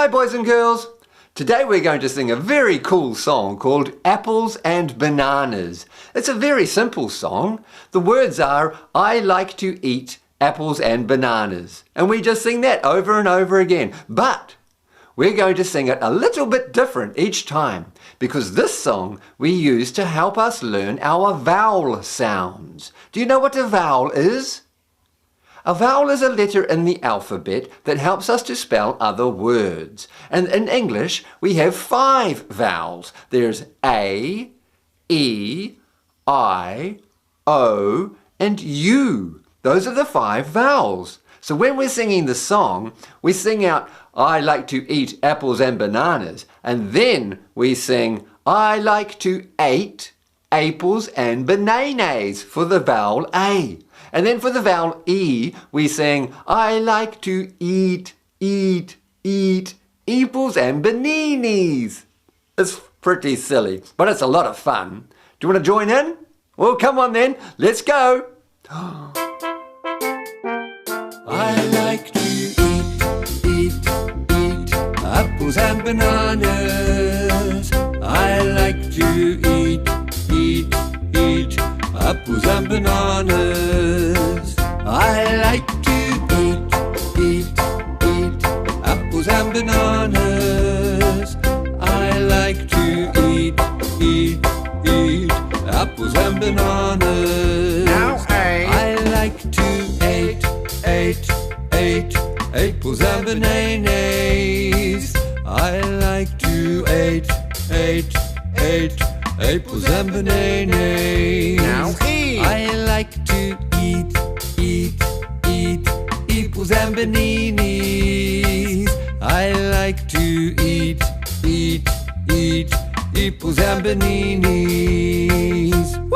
Hi boys and girls! Today we're going to sing a very cool song called Apples and Bananas. It's a very simple song. The words are, I like to eat apples and bananas. And we just sing that over and over again. But we're going to sing it a little bit different each time because this song we use to help us learn our vowel sounds. Do you know what a vowel is? A vowel is a letter in the alphabet that helps us to spell other words. And in English, we have 5 vowels. There's A, E, I, O, and U. Those are the 5 vowels. So when we're singing the song, we sing out, I like to eat apples and bananas. And then we sing, I like to eat apples and bananas for the vowel A. And then for the vowel E, we sing, I like to eat apples and bananas. It's pretty silly, but it's a lot of fun. Do you want to join in? Well, come on then, let's go. I like to eat apples and bananas. I like to eat apples and bananas. I like to eat apples and bananas. I like to eat apples and bananas. Now I like to eat apples and bananas. I like to eat apples and bananas. Now eat. I like to eat apples and bananas. I like to eat apples and bananas. Woo!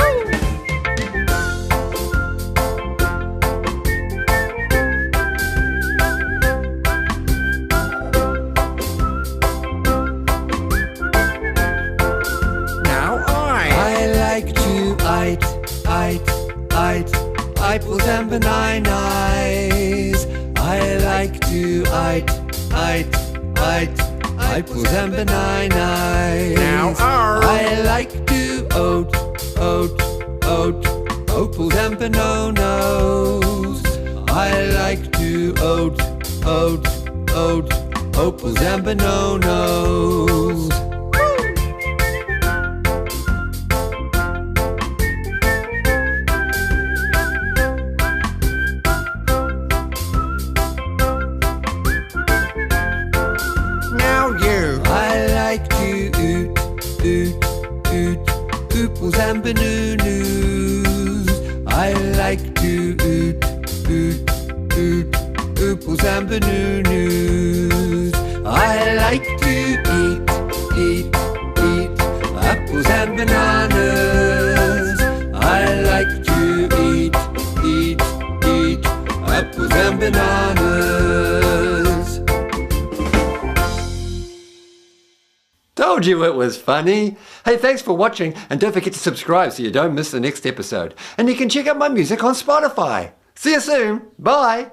Apples and bananas. I like to eat apples and bananas. Now I like to oat apples and bananas. I like to oat apples and bananas. Apples and bananas. I like to eat apples and bananas. I like to eat apples and bananas. I like to eat apples and bananas. Told you it was funny. Hey, thanks for watching, and don't forget to subscribe so you don't miss the next episode. And you can check out my music on Spotify. See you soon. Bye.